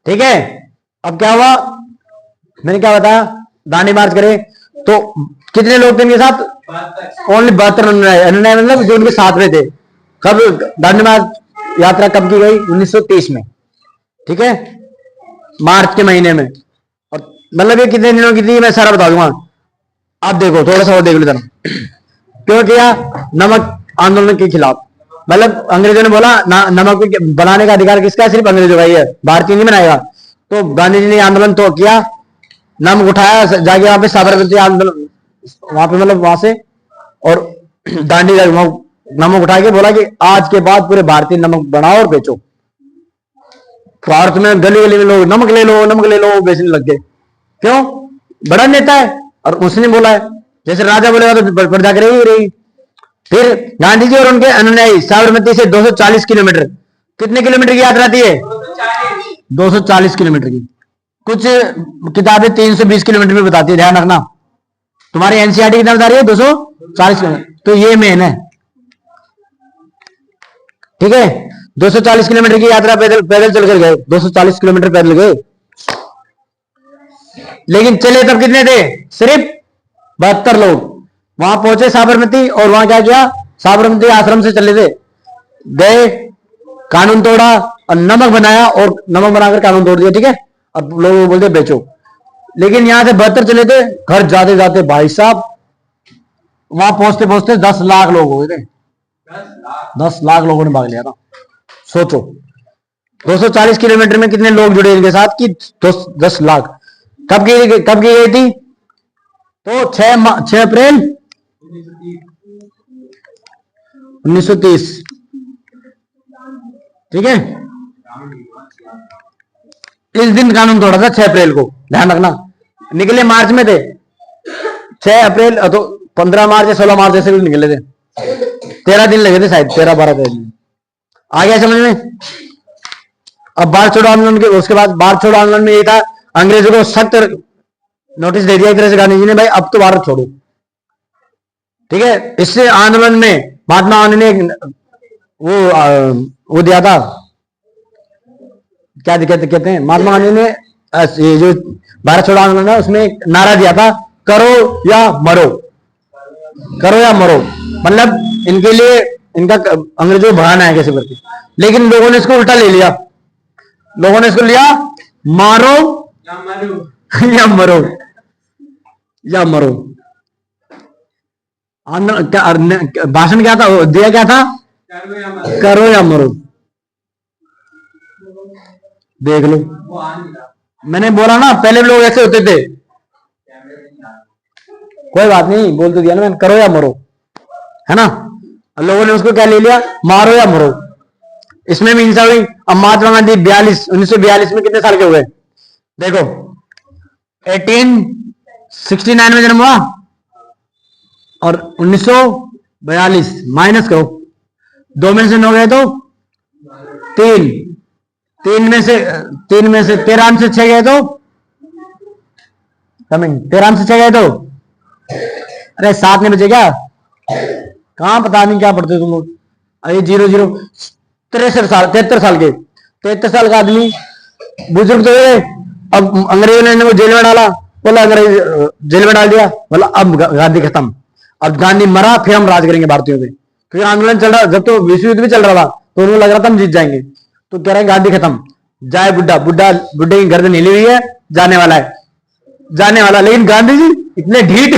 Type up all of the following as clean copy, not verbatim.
ठीक है। अब क्या हुआ, मैंने क्या बताया, दांडी मार्च करे तो कितने लोग थे इनके साथ, ओनली 72 अनुयायी, मतलब जो उनके साथ में थे। कब दांडी मार्च यात्रा कब की गई, 1930 में, ठीक है, मार्च के महीने में। और मतलब ये कितने दिनों की थी मैं सारा बता दूंगा। आप देखो, थोड़ा सा और देख लेता क्यों किया, नमक आंदोलन के खिलाफ। मतलब अंग्रेजों ने बोला नमक बनाने का अधिकार किसका है, सिर्फ अंग्रेजों का ही है, भारतीय नहीं बनाएगा। तो गांधी जी ने आंदोलन तो किया, नमक उठाया जाके वहां पे साबरमती आंदोलन, वहां पे मतलब वहां से, और दांडी नमक उठा के बोला कि आज के बाद पूरे भारतीय नमक बनाओ और बेचो। भारत में गली गली में लोग नमक ले लो नमक ले लो बेचने लग गए। क्यों, बड़ा नेता है और उसने बोला है, जैसे राजा बोलेगा तो प्रजा करेगी रही। फिर गांधी जी और उनके अनुयायी साबरमती से 240 किलोमीटर, कितने किलोमीटर की यात्रा थी है, 240 किलोमीटर की। कुछ किताबें 320 किलोमीटर में बताती है, ध्यान रखना। तुम्हारी एनसीईआरटी कितना बता रही है, 240 किलोमीटर, तो ये मेन है, ठीक है। 240 किलोमीटर की यात्रा पैदल पैदल चलकर गए, 240 किलोमीटर पैदल गए। लेकिन चले तब कितने थे, सिर्फ 72 लोग। वहां पहुंचे साबरमती, और वहां क्या किया, साबरमती आश्रम से चले थे, गए, कानून तोड़ा और नमक बनाया, और नमक बनाकर कानून तोड़ दिया, ठीक है। अब लोग बोलते बेचो। लेकिन यहां से 72 चले थे, घर जाते जाते भाई साहब वहां पहुंचते पहुंचते 10 लाख लोग हो गए थे, 10 लाख लोगों ने भाग लिया था। सोचो 240 किलोमीटर में कितने लोग जुड़े इनके साथ कि 10 लाख। कब की गई थी, तो 6 अप्रैल 1930, ठीक है। इस दिन कानून तोड़ा था 6 अप्रैल को, ध्यान रखना। निकले मार्च में थे, 6 अप्रैल तो 15 मार्च या 16 मार्च ऐसे कुछ निकले थे, 13 दिन लगे थे शायद, 13-12 दिन। आ गया समझ में। अब भारत छोड़ो आंदोलन के, उसके बाद भारत छोड़ो आंदोलन में ये था, अंग्रेजों को सख्त नोटिस दे दिया एक तरह से गांधी जी ने, भाई अब तो भारत छोड़ो, ठीक है। इससे आंदोलन में महात्मा गांधी ने वो दिया था, क्या कहते हैं, महात्मा गांधी ने ये जो भारत छोड़ो आंदोलन है उसमें एक नारा दिया था, करो या मरो, करो या मरो। मतलब इनके लिए इनका अंग्रेजों को भगाना है कैसे करके। लेकिन लोगों ने इसको उल्टा ले लिया, लोगों ने इसको लिया, मारो या मरो या मरो। भाषण क्या था, दिया क्या था, करो या मरो। देख लो, मैंने बोला ना पहले लोग ऐसे होते थे, कोई बात नहीं, बोल तो दिया ना मैंने, करो या मरो, है ना। लोगों ने उसको क्या ले लिया, मारो या मरो। इसमें भी हिंसा हुई। अब महात्मा गांधी 1942 में कितने साल के हुए, देखो 1869 में जन्म हुआ, और 1942 माइनस करो, 2 में से 9 गए तो 3 में से 13 में से 6 गए तो कमिंग, 13 में से 6 गए तो, अरे 7 नहीं बचे क्या, कहां पता नहीं क्या पढ़ते तुम लोग। अरे 0 63 साल, 73 साल के, 73 साल का आदमी बुजुर्ग तो है। अब अंग्रेजों ने वो जेल में डाला, बोला अंग्रेज जेल में डाल दिया, बोला अब गांधी खत्म, अब गांधी मरा फिर हम राज करेंगे भारतीयों पे। क्योंकि आंदोलन चल रहा, जब तो विश्व युद्ध भी चल रहा था, तो उनको लग रहा था हम जीत जाएंगे, तो कह रहे हैं गांधी खत्म, जाए बुड्ढे की गर्दन हिली हुई है, जाने वाला है, जाने वाला। लेकिन गांधी जी इतने ढीठ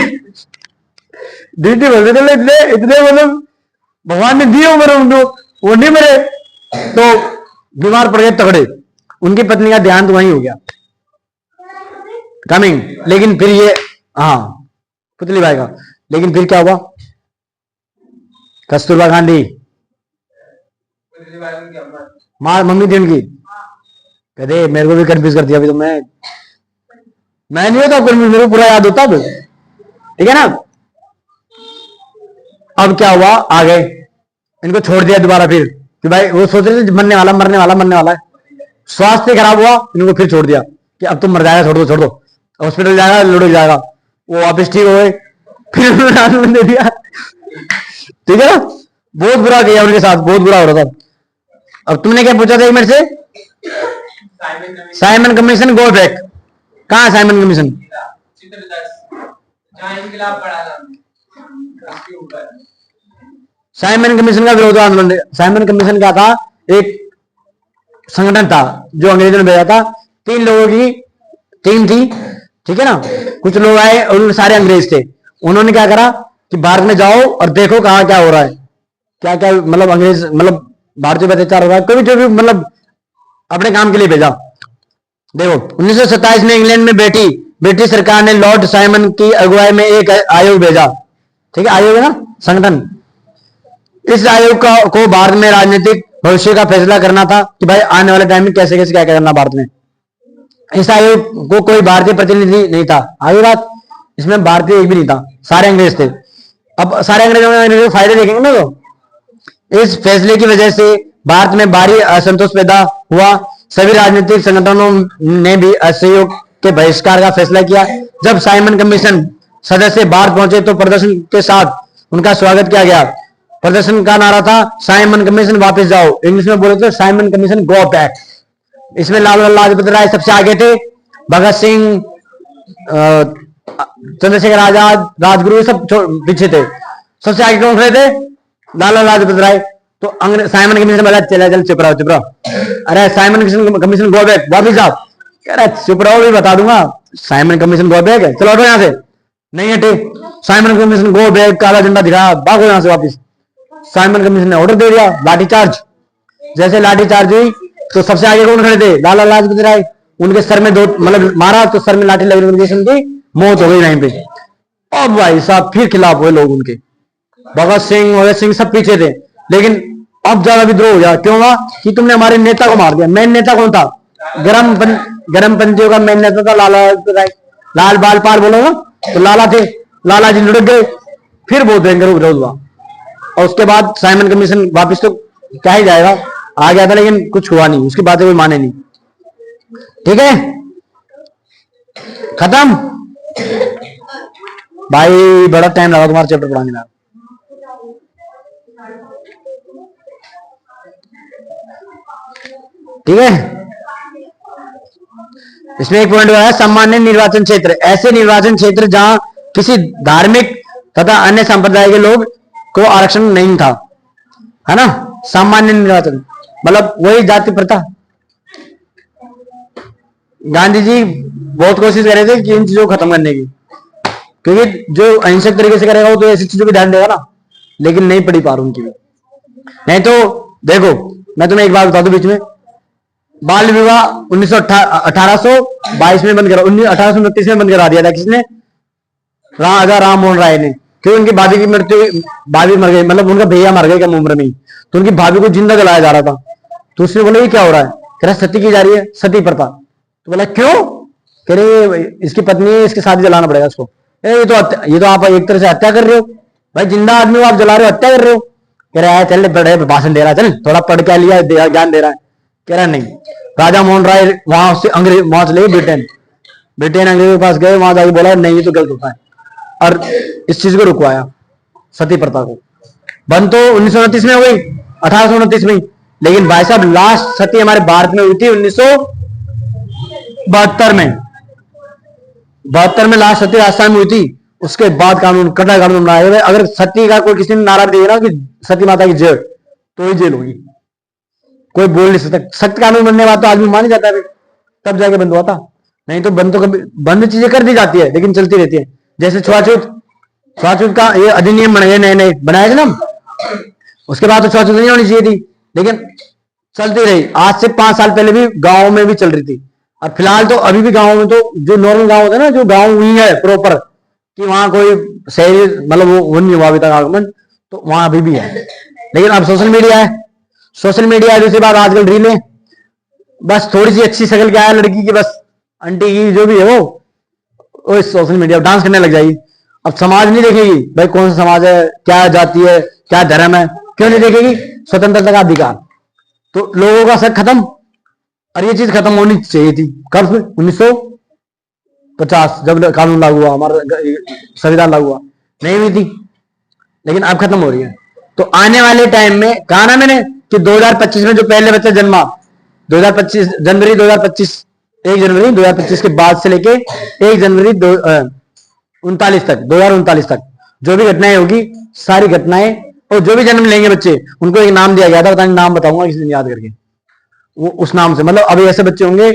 बोलते थे, इतने मतलब भगवान ने दिए उम्र उनको, वो नहीं मरे, तो बीमार पड़ गए तगड़े। उनकी पत्नी का देहांत वहीं हो गया, कमिंग। लेकिन फिर ये, हाँ पुतली भाई का, लेकिन फिर क्या हुआ, कस्तूरबा गांधी मां मम्मी थी उनकी, कहते मेरे को भी कंफ्यूज कर दिया अभी, तो मैं नहीं होता कंफ्यूज, मेरे को पूरा याद होता, तो ठीक है ना। अब क्या हुआ, आ गए, इनको छोड़ दिया दोबारा फिर, कि भाई वो सोच रहे थे मरने वाला है, स्वास्थ्य खराब हुआ, इनको फिर छोड़ दिया कि अब तुम मर जाएगा, छोड़ दो, हॉस्पिटल जाएगा, लुढ़क जाएगा। वो वापस ठीक हो गए, फिर उन्होंने आंदोलन दे दिया, ठीक है ना। बहुत बुरा किया उनके साथ, बहुत बुरा हो रहा था। अब तुमने क्या पूछा था मेरे से, साइमन कमीशन गो बैक। कहाँ साइमन कमीशन? साइमन कमीशन का विरोध आंदोलन। साइमन कमीशन क्या था? एक संगठन था जो अंग्रेजों ने भेजा था। 3 लोगों की टीम थी, ठीक है ना। कुछ लोग आए और सारे अंग्रेज थे। उन्होंने क्या करा कि भारत में जाओ और देखो कहाँ क्या हो रहा है, क्या क्या मतलब अंग्रेज मतलब भारतीय पर अत्याचार हो रहा है, कोई जो भी मतलब अपने काम के लिए भेजा। देखो 1927 में इंग्लैंड में बैठी ब्रिटिश सरकार ने लॉर्ड साइमन की अगुवाई में एक आयोग भेजा, ठीक है, आयोग है ना, संगठन। इस आयोग को भारत में राजनीतिक भविष्य का फैसला करना था कि भाई आने वाले टाइम में कैसे कैसे क्या करना भारत में। इस आयोग को कोई भारतीय प्रतिनिधि नहीं था। आगे बात, इसमें भारतीय एक भी नहीं था, सारे अंग्रेज थे। अब सारे अंग्रेजों ने फायदे देखेंगे ना, तो इस फैसले की वजह से भारत में भारी असंतोष पैदा हुआ। सभी राजनीतिक संगठनों ने भी असहयोग के बहिष्कार का फैसला किया। जब साइमन कमीशन सदस्य भारत पहुंचे तो प्रदर्शन के साथ उनका स्वागत किया गया। प्रदर्शन का नारा था साइमन कमीशन वापस जाओ, इंग्लिश में बोले तो साइमन कमीशन गो बैक। इसमें लाला लाजपत राय सबसे आगे थे, भगत सिंह, चंद्रशेखर आजाद, राजगुरु सब पीछे थे। सबसे आगे कौन खड़े थे? लाला लाजपत राय। तो साइमन कमीशन बोला चला चल चुप रहो चुप रहो। अरे साइमन कमीशन गो बैक, वापिस जाओ। कह रहा चुप रहो भी बता दूंगा, साइमन कमीशन गो बैक है, चलो हटो यहाँ से। नहीं हटे, साइमन कमीशन गो बैक, काला झंडा दिखाया, भागो यहाँ से वापिस। साइमन कमीशन ने ऑर्डर दे दिया, लाठीचार्ज। जैसे लाठीचार्ज हुई तो सबसे आगे कौन खड़े थे? लाला लाजपत राय। उनके सर में 2 मतलब मारा तो सर में लाठी लगने से उनकी मौत हो गई वहीं पे। अब भाई साहब फिर खिलाफ हुए लोग उनके, भगत सिंह सब पीछे थे। लेकिन अब ज्यादा विद्रोह हो गया। क्यों हुआ? कि तुमने हमारे नेता को मार दिया। मेन नेता कौन था? गर्मपंथियों का मेन नेता था लाला लाजपत राय। लाल बाल पाल बोलो ना, तो लाला थे। लाला जी लुढ़क गए, फिर बहुत भयंकर विरोध हुआ। और उसके बाद साइमन कमीशन वापिस तो क्या ही जाएगा, आ गया था, लेकिन कुछ हुआ नहीं, उसकी बातें कोई माने नहीं। ठीक है, खत्म भाई। बड़ा टाइम लगा तुम्हारा चैप्टर पढ़ाने में। ठीक है, इसमें एक पॉइंट है सामान्य निर्वाचन क्षेत्र। ऐसे निर्वाचन क्षेत्र जहां किसी धार्मिक तथा अन्य संप्रदाय के लोग को आरक्षण नहीं था, है ना। सामान्य निर्वाचन मतलब वही जाति प्रथा। गांधी जी बहुत कोशिश कर रहे थे कि इन चीजों को खत्म करने की, क्योंकि जो अहिंसक तरीके से करेगा वो तो ऐसी चीजों पर ध्यान देगा ना, लेकिन नहीं पड़ी पार उनकी भी। नहीं तो देखो मैं तुम्हें एक बात बता दूं बीच में, बाल विवाह 1822 में बंद करा, 1829 में बंद करा दिया था किसने? राजा राम मोहन राय ने। क्यों? उनकी भाभी की मृत्यु, भाभी मर गई, मतलब उनका भैया मर गए कम उम्र में ही, तो उनकी भाभी को जिंदा जलाया जा रहा था। तो उसने बोला ये क्या हो रहा है? कह रहा सती की जा रही है, सती प्रथा। तो बोला क्यों? कह रहे इसकी पत्नी है, इसकी शादी जलाना पड़ेगा इसको। ये तो आप एक तरह से हत्या कर रहे हो भाई, जिंदा आदमी को आप जला रहे हो, हत्या कर रहे हो। कह रहा है चल बड़े भाषण दे रहा है, चल थोड़ा पढ़ के लिया, ज्ञान दे रहा है। कह रहा नहीं। राजा मोहन राय वहां से अंग्रेज वहां से ले ब्रिटेन अंग्रेजों के पास गए, वहां जाके बोला नहीं ये तो गलत होता है, और इस चीज को रुकवाया, सती प्रथा को। बंद तो 1929 में हो गई, 1829 में। लेकिन भाई साहब लास्ट सती हमारे भारत में हुई थी 1972 में। 72 में लास्ट सती राजस्थान में हुई थी। उसके बाद कानून, कड़ा कानून बनाया। अगर सती का कोई किसी ने नारा दिया ना कि सती माता की जय, तो ही जेल होगी, कोई बोल नहीं सकता। सख्त कानून बनने वाला तो आदमी मान ही जाता है, तब जाके बंद हुआ था। नहीं तो बंद तो कभी बंद चीजें कर दी जाती है, लेकिन चलती रहती है। जैसे छुआछूत का ये अधिनियम बने नए बनाए थे ना, उसके बाद तो छुआछूत नहीं होनी चाहिए थी, लेकिन चलती रही। आज से 5 साल पहले भी गाँव में भी चल रही थी, और फिलहाल तो अभी भी गाँव में, तो जो नॉर्मल गाँव होता है ना, जो गाँव हुई है प्रॉपर कि वहां कोई शहरी मतलब वो नहीं हुआ अभी तक आगमन, तो वहां अभी भी है। लेकिन अब सोशल मीडिया है, सोशल मीडिया दूसरी बात, आजकल रीलें, बस थोड़ी सी अच्छी शक्ल क्या है लड़की की, बस आंटी की जो भी है वो सोशल मीडिया डांस करने लग जाएगी। अब समाज नहीं देखेगी भाई कौन सा समाज है, क्या जाति है, क्या धर्म है, क्यों नहीं देखेगी? स्वतंत्रता का अधिकार। तो लोगों का शक खत्म, और ये चीज खत्म होनी चाहिए थी कब? 1950 जब कानून लागू हुआ, हमारा संविधान लागू हुआ, नहीं हुई थी, लेकिन अब खत्म हो रही है। तो आने वाले टाइम में कहा ना मैंने कि 2025 में जो पहले बच्चा जन्मा, 2025 जनवरी 2025 1 जनवरी 2025 के बाद से लेके 1 जनवरी 1939 तक 2039 तक जो भी घटनाएं होगी सारी घटनाएं और जो भी जन्म लेंगे बच्चे उनको एक नाम दिया गया था, बताने नाम बताऊंगा किसी दिन याद करके, वो उस नाम से, मतलब अभी ऐसे बच्चे होंगे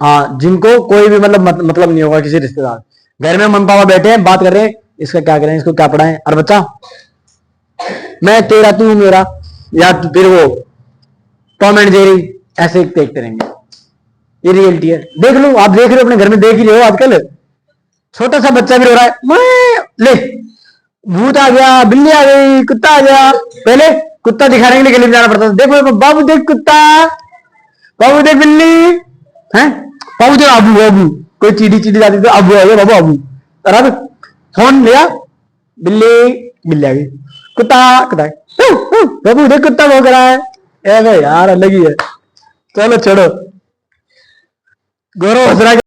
हाँ जिनको कोई भी मतलब नहीं होगा किसी रिश्तेदार, घर में मम्मी पापा बैठे हैं बात कर रहे हैं इसका क्या करें, इसको क्या पढ़ाएं, अरे बच्चा मैं तेरा तू मेरा, या फिर वो टॉम एंड जेरी ऐसे देखते रहेंगे। ये रियलिटी है, देख लो, आप देख रहे हो अपने घर में, देख ही रहे हो आजकल छोटा सा बच्चा भी रो रहा है, मैं ले भूत आ गया, बिल्ली आ गई, कुत्ता आ गया। पहले कुत्ता दिखाने के लिए गली में जाना पड़ता था, देखो बाबू देख कुत्ता, बाबू देख बिल्ली है, बाबू देख अबू अबू, कोई चीड़ी चीड़ी जाती थी अबू आ गया बाबू अबू, और अब फोन लिया बिल्ली बिल्ली आ गई, कुत्ता कुत्ता बाबू देख कुत्ता भौंक रहा है, यार अलग ही है। चलो छोड़ो, गौरव हंस रहा है।